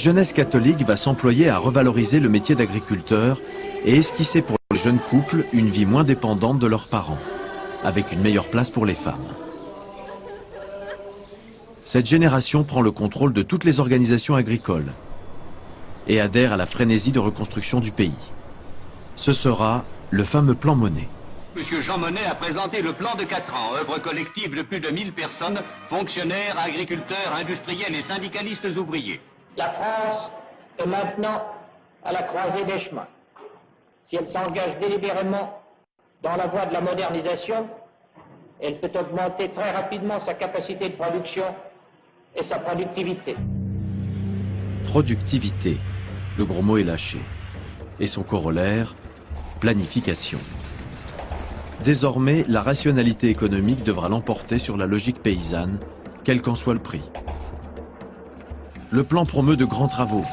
jeunesse catholique va s'employer à revaloriser le métier d'agriculteur et esquisser pour les jeunes couples une vie moins dépendante de leurs parents, avec une meilleure place pour les femmes. Cette génération prend le contrôle de toutes les organisations agricoles et adhère à la frénésie de reconstruction du pays. Ce sera le fameux plan Monnet. Monsieur Jean Monnet a présenté le plan de 4 ans, œuvre collective de plus de 1000 personnes, fonctionnaires, agriculteurs, industriels et syndicalistes ouvriers. La France est maintenant à la croisée des chemins. Si elle s'engage délibérément dans la voie de la modernisation, elle peut augmenter très rapidement sa capacité de production et sa productivité. Productivité, le gros mot est lâché. Et son corollaire, planification. Désormais, la rationalité économique devra l'emporter sur la logique paysanne, quel qu'en soit le prix. Le plan promeut de grands travaux.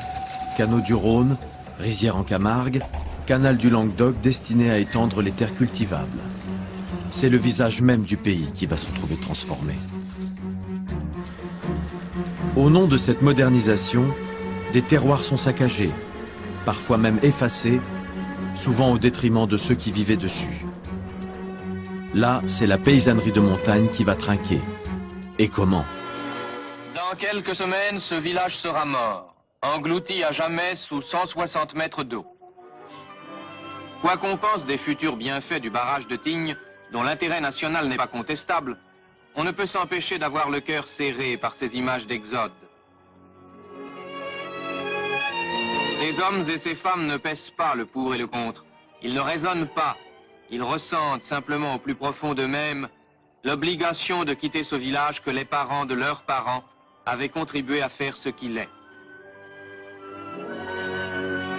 Canaux du Rhône, rizières en Camargue, canal du Languedoc destiné à étendre les terres cultivables. C'est le visage même du pays qui va se trouver transformé. Au nom de cette modernisation, des terroirs sont saccagés, parfois même effacés, souvent au détriment de ceux qui vivaient dessus. Là, c'est la paysannerie de montagne qui va trinquer. Et comment ? Dans quelques semaines, ce village sera mort, englouti à jamais sous 160 mètres d'eau. Quoi qu'on pense des futurs bienfaits du barrage de Tignes, dont l'intérêt national n'est pas contestable, on ne peut s'empêcher d'avoir le cœur serré par ces images d'exode. Ces hommes et ces femmes ne pèsent pas le pour et le contre. Ils ne raisonnent pas. Ils ressentent simplement au plus profond d'eux-mêmes l'obligation de quitter ce village que les parents de leurs parents avaient contribué à faire ce qu'il est.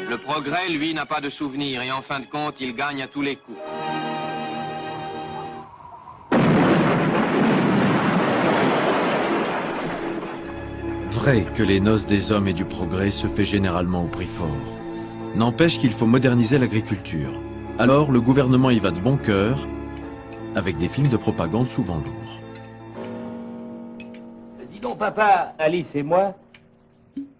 Le progrès, lui, n'a pas de souvenir et en fin de compte, il gagne à tous les coups. Vrai que les noces des hommes et du progrès se paient généralement au prix fort. N'empêche qu'il faut moderniser l'agriculture. Alors le gouvernement y va de bon cœur, avec des films de propagande souvent lourds. Dis donc papa, Alice et moi,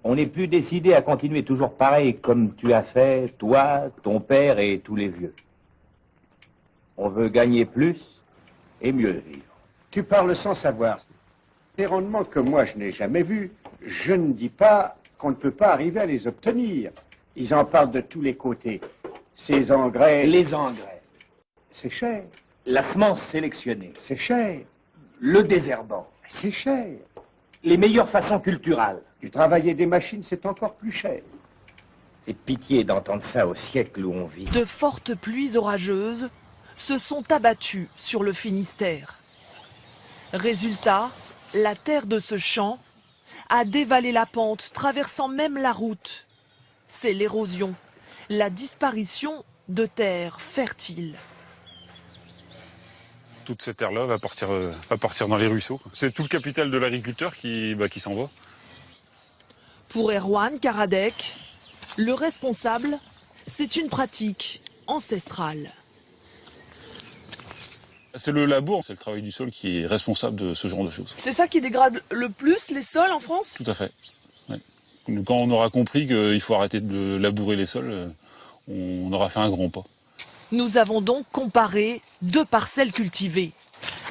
on n'est plus décidés à continuer toujours pareil comme tu as fait, toi, ton père et tous les vieux. On veut gagner plus et mieux vivre. Tu parles sans savoir. Des rendements que moi je n'ai jamais vus. Je ne dis pas qu'on ne peut pas arriver à les obtenir. Ils en parlent de tous les côtés. Ces engrais... Les engrais. C'est cher. La semence sélectionnée. C'est cher. Le désherbant. C'est cher. Les meilleures façons culturales. Du travail et des machines, c'est encore plus cher. C'est pitié d'entendre ça au siècle où on vit. De fortes pluies orageuses se sont abattues sur le Finistère. Résultat, la terre de ce champ a dévalé la pente, traversant même la route. C'est l'érosion, la disparition de terres fertiles. Toute cette terre-là va partir dans les ruisseaux. C'est tout le capital de l'agriculteur qui s'en va. Pour Erwan Karadec, le responsable, c'est une pratique ancestrale. C'est le labour, c'est le travail du sol qui est responsable de ce genre de choses. C'est ça qui dégrade le plus les sols en France ? Tout à fait. Ouais. Quand on aura compris qu'il faut arrêter de labourer les sols, on aura fait un grand pas. Nous avons donc comparé 2 parcelles cultivées.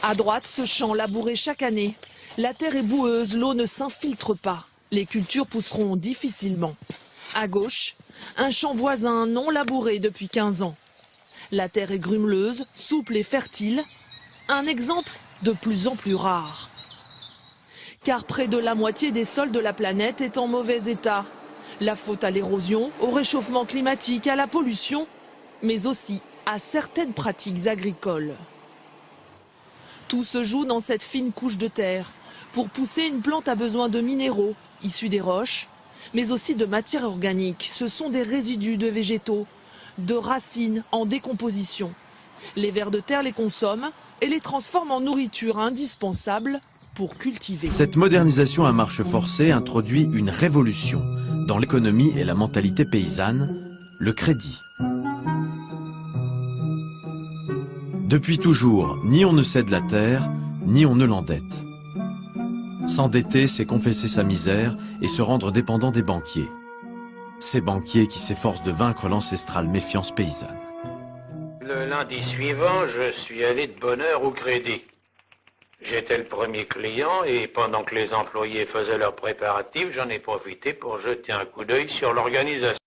À droite, ce champ labouré chaque année. La terre est boueuse, l'eau ne s'infiltre pas. Les cultures pousseront difficilement. À gauche, un champ voisin non labouré depuis 15 ans. La terre est grumeleuse, souple et fertile. Un exemple de plus en plus rare. Car près de la moitié des sols de la planète est en mauvais état. La faute à l'érosion, au réchauffement climatique, à la pollution, mais aussi à certaines pratiques agricoles. Tout se joue dans cette fine couche de terre. Pour pousser, une plante a besoin de minéraux, issus des roches, mais aussi de matières organiques. Ce sont des résidus de végétaux, de racines en décomposition. Les vers de terre les consomment et les transforment en nourriture indispensable pour cultiver. Cette modernisation à marche forcée introduit une révolution dans l'économie et la mentalité paysanne, le crédit. Depuis toujours, ni on ne cède la terre, ni on ne l'endette. S'endetter, c'est confesser sa misère et se rendre dépendant des banquiers. Ces banquiers qui s'efforcent de vaincre l'ancestrale méfiance paysanne. Le lundi suivant, je suis allé de bonne heure au crédit. J'étais le premier client et pendant que les employés faisaient leurs préparatifs, j'en ai profité pour jeter un coup d'œil sur l'organisation.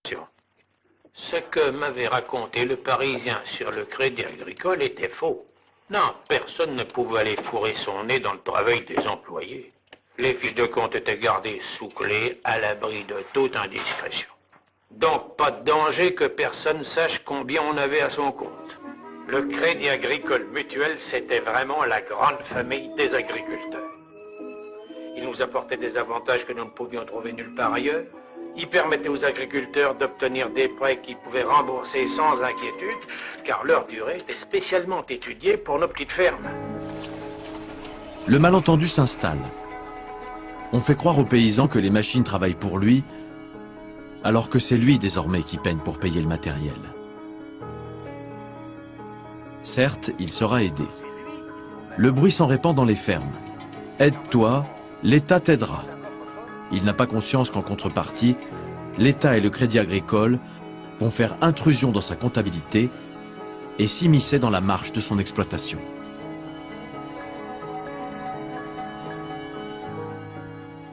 Ce que m'avait raconté le Parisien sur le crédit agricole était faux. Non, personne ne pouvait aller fourrer son nez dans le travail des employés. Les fiches de compte étaient gardées sous clé, à l'abri de toute indiscrétion. Donc pas de danger que personne sache combien on avait à son compte. Le Crédit Agricole Mutuel, c'était vraiment la grande famille des agriculteurs. Il nous apportait des avantages que nous ne pouvions trouver nulle part ailleurs. Il permettait aux agriculteurs d'obtenir des prêts qu'ils pouvaient rembourser sans inquiétude, car leur durée était spécialement étudiée pour nos petites fermes. Le malentendu s'installe. On fait croire aux paysans que les machines travaillent pour lui, alors que c'est lui désormais qui peine pour payer le matériel. Certes, il sera aidé. Le bruit s'en répand dans les fermes. Aide-toi, l'État t'aidera. Il n'a pas conscience qu'en contrepartie, l'État et le Crédit Agricole vont faire intrusion dans sa comptabilité et s'immiscer dans la marche de son exploitation.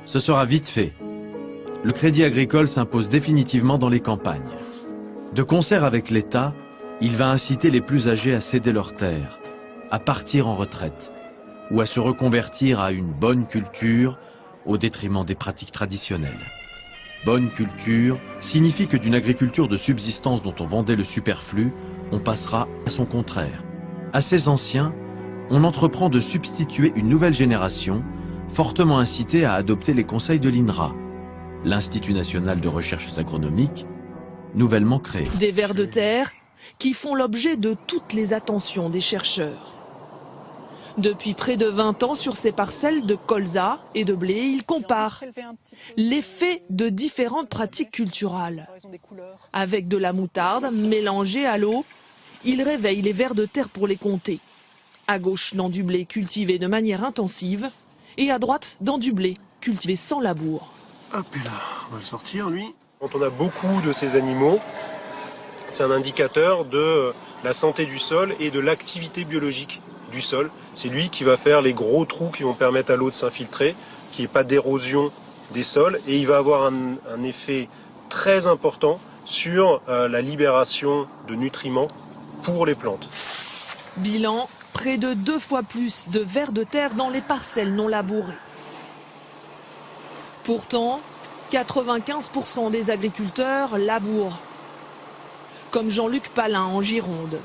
Ce sera vite fait. Le Crédit Agricole s'impose définitivement dans les campagnes. De concert avec l'État, il va inciter les plus âgés à céder leurs terres, à partir en retraite ou à se reconvertir à une bonne culture au détriment des pratiques traditionnelles. Bonne culture signifie que d'une agriculture de subsistance dont on vendait le superflu, on passera à son contraire. À ces anciens, on entreprend de substituer une nouvelle génération fortement incitée à adopter les conseils de l'INRA, l'Institut national de recherches agronomiques, nouvellement créé. Des vers de terre qui font l'objet de toutes les attentions des chercheurs. Depuis près de 20 ans, sur ces parcelles de colza et de blé, ils comparent l'effet de différentes pratiques culturales. Avec de la moutarde mélangée à l'eau, ils réveillent les vers de terre pour les compter. À gauche, dans du blé cultivé de manière intensive, et à droite, dans du blé cultivé sans labour. Hop, et là, on va le sortir, lui. Quand on a beaucoup de ces animaux, c'est un indicateur de la santé du sol et de l'activité biologique du sol. C'est lui qui va faire les gros trous qui vont permettre à l'eau de s'infiltrer, qu'il n'y ait pas d'érosion des sols, et il va avoir un effet très important sur la libération de nutriments pour les plantes. Bilan, près de 2 fois plus de vers de terre dans les parcelles non labourées. Pourtant, 95% des agriculteurs labourent, comme Jean-Luc Palin en Gironde.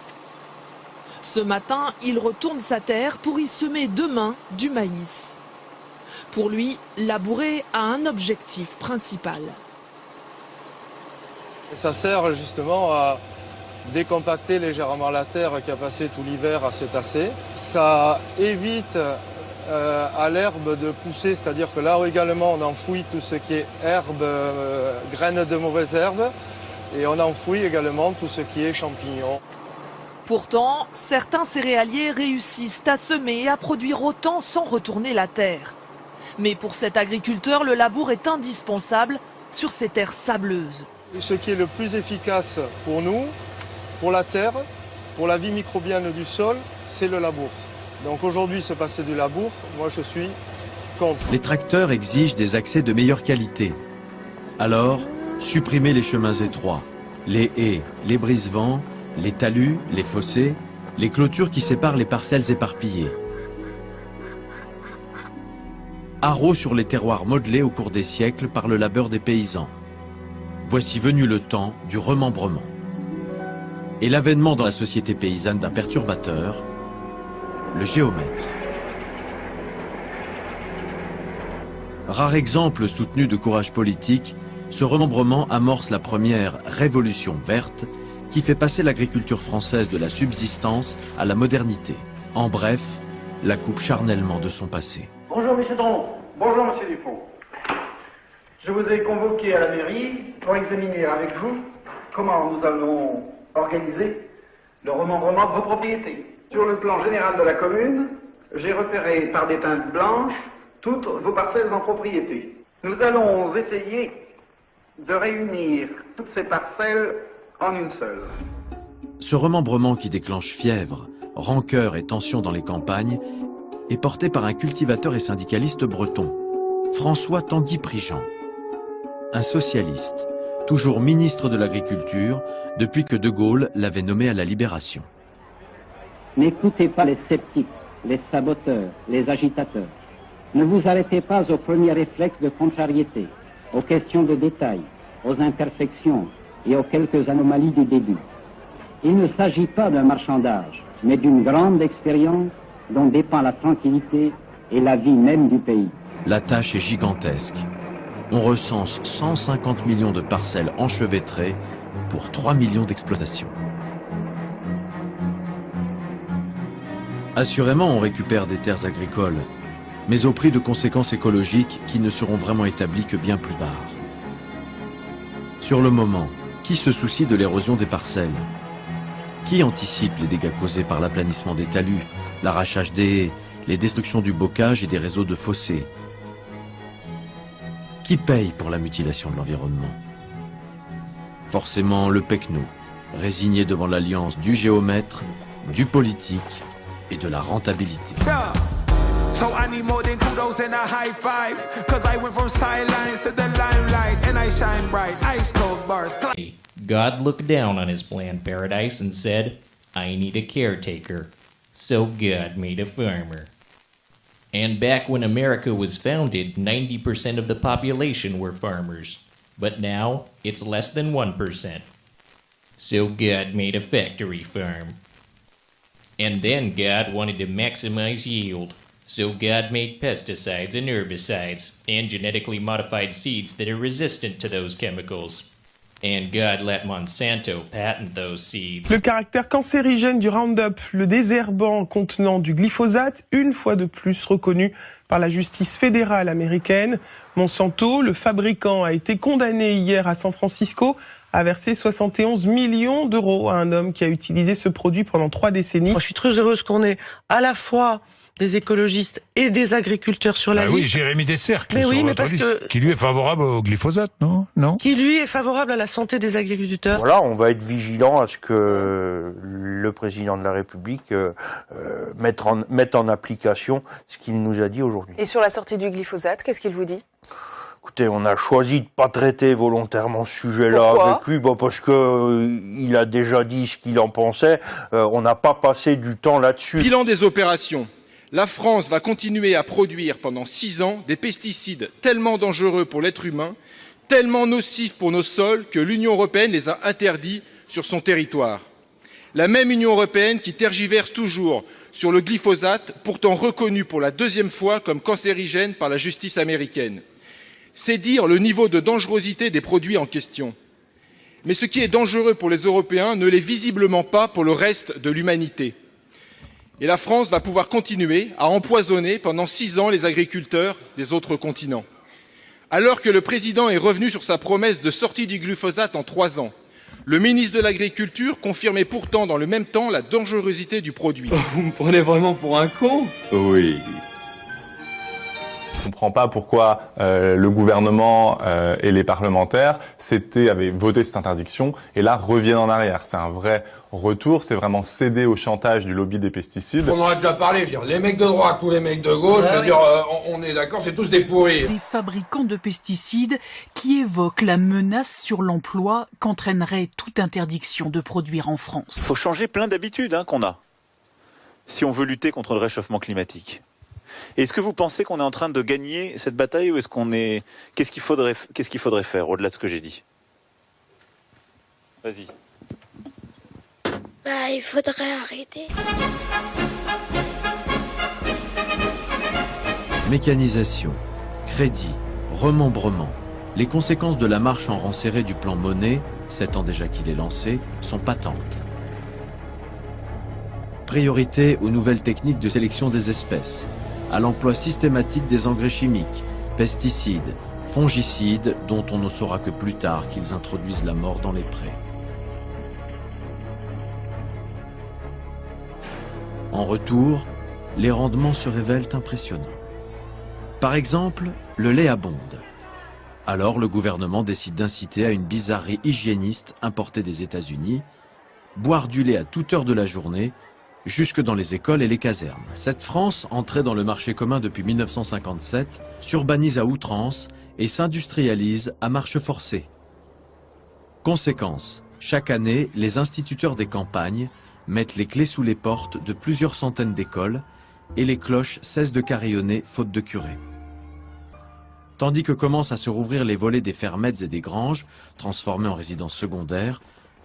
Ce matin, il retourne sa terre pour y semer demain du maïs. Pour lui, labourer a un objectif principal. Ça sert justement à décompacter légèrement la terre qui a passé tout l'hiver à s'étasser. Ça évite à l'herbe de pousser, c'est-à-dire que là également on enfouit tout ce qui est herbe, graines de mauvaises herbes, et on enfouit également tout ce qui est champignons. Pourtant, certains céréaliers réussissent à semer et à produire autant sans retourner la terre. Mais pour cet agriculteur, le labour est indispensable sur ces terres sableuses. Ce qui est le plus efficace pour nous, pour la terre, pour la vie microbienne du sol, c'est le labour. Donc aujourd'hui, se passer du labour, moi je suis contre. Les tracteurs exigent des accès de meilleure qualité. Alors, supprimez les chemins étroits, les haies, les brise-vents, les talus, les fossés, les clôtures qui séparent les parcelles éparpillées. Haro sur les terroirs modelés au cours des siècles par le labeur des paysans. Voici venu le temps du remembrement. Et l'avènement dans la société paysanne d'un perturbateur, le géomètre. Rare exemple soutenu de courage politique, ce remembrement amorce la première révolution verte qui fait passer l'agriculture française de la subsistance à la modernité. En bref, la coupe charnellement de son passé. Bonjour M. Dron. Bonjour M. Dupont. Je vous ai convoqué à la mairie pour examiner avec vous comment nous allons organiser le remembrement de vos propriétés. Sur le plan général de la commune, j'ai repéré par des teintes blanches toutes vos parcelles en propriété. Nous allons essayer de réunir toutes ces parcelles en une seule. Ce remembrement qui déclenche fièvre, rancœur et tension dans les campagnes est porté par un cultivateur et syndicaliste breton, François Tanguy-Prigent, un socialiste, toujours ministre de l'Agriculture depuis que De Gaulle l'avait nommé à la Libération. N'écoutez pas les sceptiques, les saboteurs, les agitateurs. Ne vous arrêtez pas aux premiers réflexes de contrariété, aux questions de détail, aux imperfections et aux quelques anomalies du début. Il ne s'agit pas d'un marchandage, mais d'une grande expérience dont dépend la tranquillité et la vie même du pays. La tâche est gigantesque. On recense 150 millions de parcelles enchevêtrées pour 3 millions d'exploitations. Assurément, on récupère des terres agricoles, mais au prix de conséquences écologiques qui ne seront vraiment établies que bien plus tard. Sur le moment, qui se soucie de l'érosion des parcelles? Qui anticipe les dégâts causés par l'aplanissement des talus, l'arrachage des haies, les destructions du bocage et des réseaux de fossés? Qui paye pour la mutilation de l'environnement? Forcément le pecno, résigné devant l'alliance du géomètre, du politique et de la rentabilité. So I need more than kudos and a high five, cause I went from sidelines to the limelight and I shine bright, ice cold bars. God looked down on his planned paradise and said, I need a caretaker. So God made a farmer. And back when America was founded, 90% of the population were farmers. But now, it's less than 1%. So God made a factory farm. And then God wanted to maximize yield. So God made pesticides and herbicides and genetically modified seeds that are resistant to those chemicals. And God let Monsanto patent those seeds. Le caractère cancérigène du Roundup, le désherbant contenant du glyphosate, une fois de plus reconnu par la justice fédérale américaine. Monsanto, le fabricant, a été condamné hier à San Francisco à verser 71 millions d'euros à un homme qui a utilisé ce produit pendant 3 décennies. Moi, je suis très heureuse qu'on ait à la fois des écologistes et des agriculteurs sur la liste. Oui, Jérémy Descercle, mais oui, mais parce que qui lui est favorable au glyphosate, non? Qui lui est favorable à la santé des agriculteurs. Voilà, on va être vigilant à ce que le président de la République mette en application ce qu'il nous a dit aujourd'hui. Et sur la sortie du glyphosate, qu'est-ce qu'il vous dit ? Écoutez, on a choisi de pas traiter volontairement ce sujet-là avec lui, parce que il a déjà dit ce qu'il en pensait. On n'a pas passé du temps là-dessus. Bilan des opérations. La France va continuer à produire pendant 6 ans des pesticides tellement dangereux pour l'être humain, tellement nocifs pour nos sols que l'Union européenne les a interdits sur son territoire. La même Union européenne qui tergiverse toujours sur le glyphosate, pourtant reconnu pour la 2e fois comme cancérigène par la justice américaine. C'est dire le niveau de dangerosité des produits en question. Mais ce qui est dangereux pour les Européens ne l'est visiblement pas pour le reste de l'humanité. Et la France va pouvoir continuer à empoisonner pendant 6 ans les agriculteurs des autres continents. Alors que le président est revenu sur sa promesse de sortie du glyphosate en 3 ans, le ministre de l'Agriculture confirmait pourtant dans le même temps la dangerosité du produit. Vous me prenez vraiment pour un con ? Oui. Je ne comprends pas pourquoi le gouvernement et les parlementaires avaient voté cette interdiction et là reviennent en arrière. C'est un vrai retour, c'est vraiment céder au chantage du lobby des pesticides. On en a déjà parlé, je veux dire, les mecs de droite ou les mecs de gauche, je veux dire, on est d'accord, c'est tous des pourris. Des fabricants de pesticides qui évoquent la menace sur l'emploi qu'entraînerait toute interdiction de produire en France. Il faut changer plein d'habitudes qu'on a si on veut lutter contre le réchauffement climatique. Est-ce que vous pensez qu'on est en train de gagner cette bataille ou est-ce qu'on est... Qu'est-ce qu'il faudrait faire au-delà de ce que j'ai dit? Vas-y. Il faudrait arrêter. Mécanisation, crédit, remembrement. Les conséquences de la marche en rang serré du plan Monet, 7 ans déjà qu'il est lancé, sont patentes. Priorité aux nouvelles techniques de sélection des espèces, à l'emploi systématique des engrais chimiques, pesticides, fongicides, dont on ne saura que plus tard qu'ils introduisent la mort dans les prés. En retour, les rendements se révèlent impressionnants. Par exemple, le lait abonde. Alors le gouvernement décide d'inciter à une bizarrerie hygiéniste importée des États-Unis, boire du lait à toute heure de la journée, jusque dans les écoles et les casernes. Cette France, entrée dans le marché commun depuis 1957, s'urbanise à outrance et s'industrialise à marche forcée. Conséquence, chaque année, les instituteurs des campagnes mettent les clés sous les portes de plusieurs centaines d'écoles et les cloches cessent de carillonner faute de curé. Tandis que commencent à se rouvrir les volets des fermettes et des granges, transformées en résidences secondaires,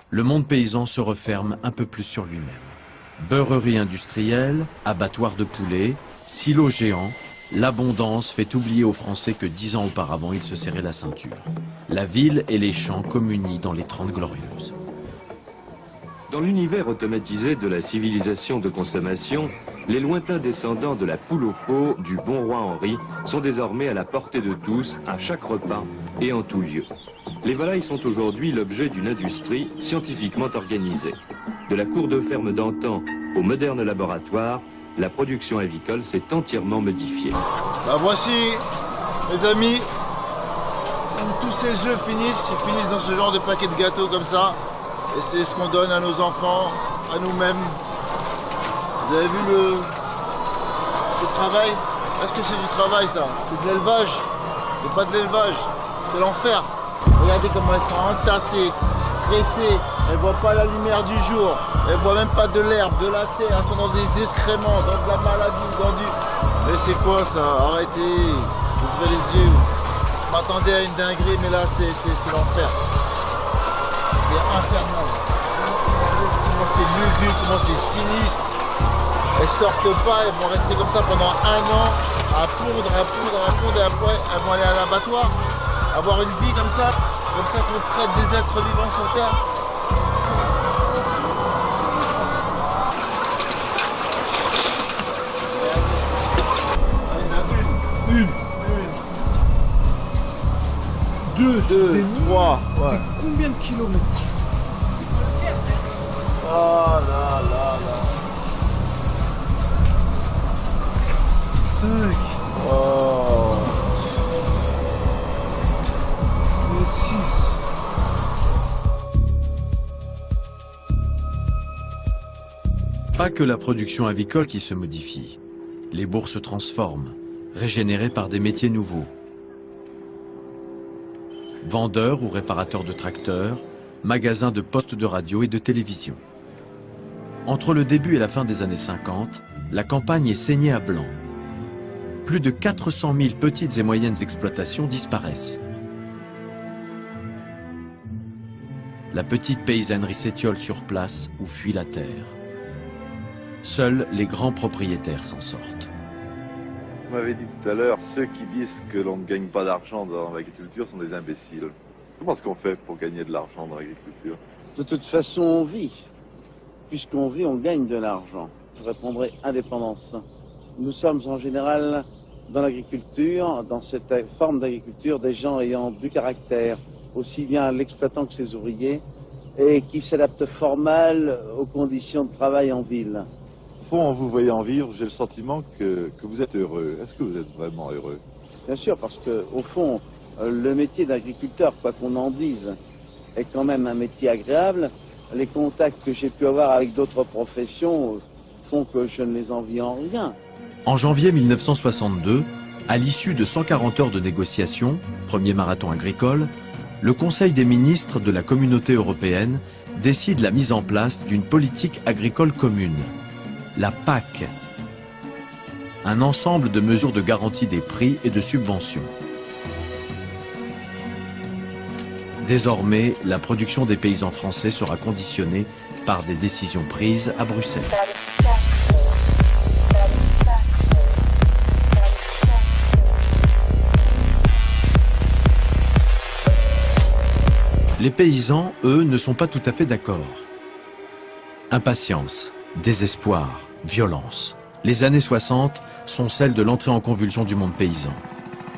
le monde paysan se referme un peu plus sur lui-même. Beurrerie industrielle, abattoir de poulets, silos géants, l'abondance fait oublier aux Français que 10 ans auparavant, ils se serraient la ceinture. La ville et les champs communient dans les 30 Glorieuses. Dans l'univers automatisé de la civilisation de consommation, les lointains descendants de la poule au pot du bon roi Henri sont désormais à la portée de tous, à chaque repas et en tout lieu. Les volailles sont aujourd'hui l'objet d'une industrie scientifiquement organisée. De la cour de ferme d'antan au moderne laboratoire, la production avicole s'est entièrement modifiée. Bah voici, mes amis, tous ces œufs ils finissent dans ce genre de paquet de gâteaux comme ça. Et c'est ce qu'on donne à nos enfants, à nous-mêmes. Vous avez vu ce travail? Est-ce que c'est du travail ça? C'est de l'élevage? C'est pas de l'élevage, c'est l'enfer. Regardez comment elles sont entassées, stressées, elles ne voient pas la lumière du jour, elles ne voient même pas de l'herbe, de la terre, elles sont dans des excréments, dans de la maladie, dans du... Mais c'est quoi ça? Arrêtez, ouvrez les yeux. Je m'attendais à une dinguerie, mais là c'est l'enfer. C'est infernal. Comment c'est lugubre, comment c'est sinistre. Elles sortent pas, elles vont rester comme ça pendant 1 an, à pondre, et après elles vont aller à l'abattoir, avoir une vie comme ça qu'on traite des êtres vivants sur Terre. Une. 2, 3. Ouais. Combien de kilomètres? Oh là là là. 5. Oh. 6. Pas que la production avicole qui se modifie. Les bourgs se transforment, régénérés par des métiers nouveaux. Vendeurs ou réparateurs de tracteurs, magasins de postes de radio et de télévision. Entre le début et la fin des années 50, la campagne est saignée à blanc. Plus de 400 000 petites et moyennes exploitations disparaissent. La petite paysannerie s'étiole sur place ou fuit la terre. Seuls les grands propriétaires s'en sortent. Vous m'avez dit tout à l'heure, ceux qui disent que l'on ne gagne pas d'argent dans l'agriculture sont des imbéciles. Comment est-ce qu'on fait pour gagner de l'argent dans l'agriculture? De toute façon, on vit. Puisqu'on vit, on gagne de l'argent. Je répondrai indépendance. Nous sommes en général dans l'agriculture, dans cette forme d'agriculture, des gens ayant du caractère, aussi bien l'exploitant que ses ouvriers, et qui s'adaptent fort mal aux conditions de travail en ville. Au fond, en vous voyant vivre, j'ai le sentiment que vous êtes heureux. Est-ce que vous êtes vraiment heureux? Bien sûr, parce qu'au fond, le métier d'agriculteur, quoi qu'on en dise, est quand même un métier agréable. Les contacts que j'ai pu avoir avec d'autres professions font que je ne les envie en rien. En janvier 1962, à l'issue de 140 heures de négociations, premier marathon agricole, le Conseil des ministres de la Communauté européenne décide la mise en place d'une politique agricole commune, la PAC, un ensemble de mesures de garantie des prix et de subventions. Désormais, la production des paysans français sera conditionnée par des décisions prises à Bruxelles. Les paysans, eux, ne sont pas tout à fait d'accord. Impatience, désespoir, violence. Les années 60 sont celles de l'entrée en convulsion du monde paysan.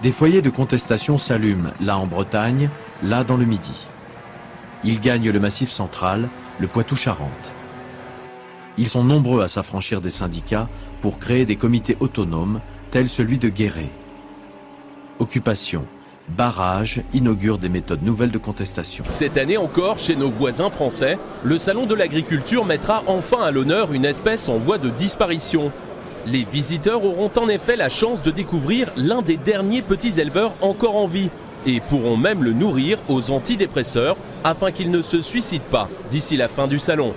Des foyers de contestation s'allument, là en Bretagne, là dans le Midi. Ils gagnent le Massif central, le Poitou-Charentes. Ils sont nombreux à s'affranchir des syndicats pour créer des comités autonomes, tels celui de Guéret. occupation, barrages inaugurent des méthodes nouvelles de contestation. Cette année encore, chez nos voisins français, le salon de l'agriculture mettra enfin à l'honneur une espèce en voie de disparition. Les visiteurs auront en effet la chance de découvrir l'un des derniers petits éleveurs encore en vie et pourront même le nourrir aux antidépresseurs afin qu'il ne se suicide pas d'ici la fin du salon.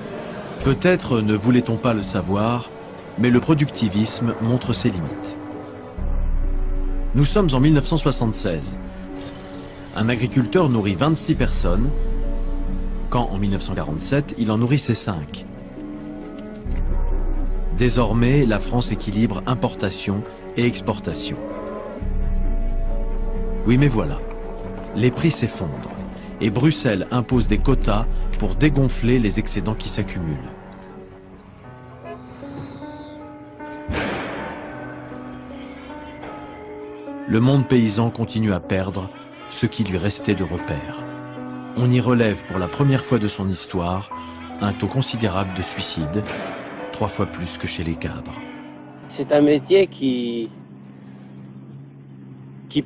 Peut-être ne voulait-on pas le savoir, mais le productivisme montre ses limites. Nous sommes en 1976. Un agriculteur nourrit 26 personnes, quand en 1947, il en nourrissait 5. Désormais, la France équilibre importation et exportation. Oui, mais voilà, les prix s'effondrent et Bruxelles impose des quotas pour dégonfler les excédents qui s'accumulent. Le monde paysan continue à perdre ce qui lui restait de repères. On y relève pour la première fois de son histoire un taux considérable de suicide, 3 fois plus que chez les cadres. C'est un métier qui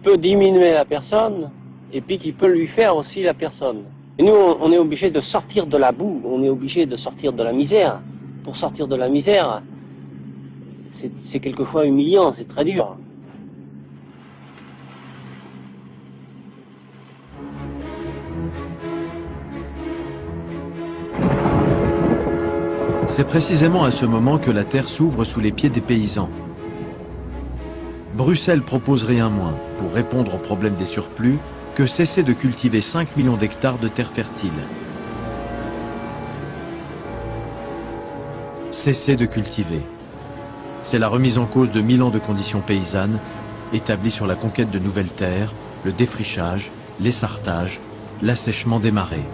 peut diminuer la personne et puis qui peut lui faire aussi la personne. Et nous, on est obligé de sortir de la boue, on est obligé de sortir de la misère. Pour sortir de la misère, c'est quelquefois humiliant, c'est très dur. C'est précisément à ce moment que la terre s'ouvre sous les pieds des paysans. Bruxelles propose rien moins, pour répondre au problème des surplus, que cesser de cultiver 5 millions d'hectares de terres fertiles. Cesser de cultiver. C'est la remise en cause de 1000 ans de conditions paysannes, établies sur la conquête de nouvelles terres, le défrichage, l'essartage, l'assèchement des marais.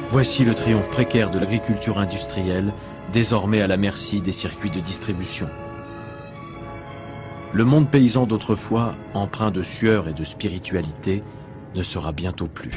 Voici le triomphe précaire de l'agriculture industrielle, désormais à la merci des circuits de distribution. Le monde paysan d'autrefois, empreint de sueur et de spiritualité, ne sera bientôt plus.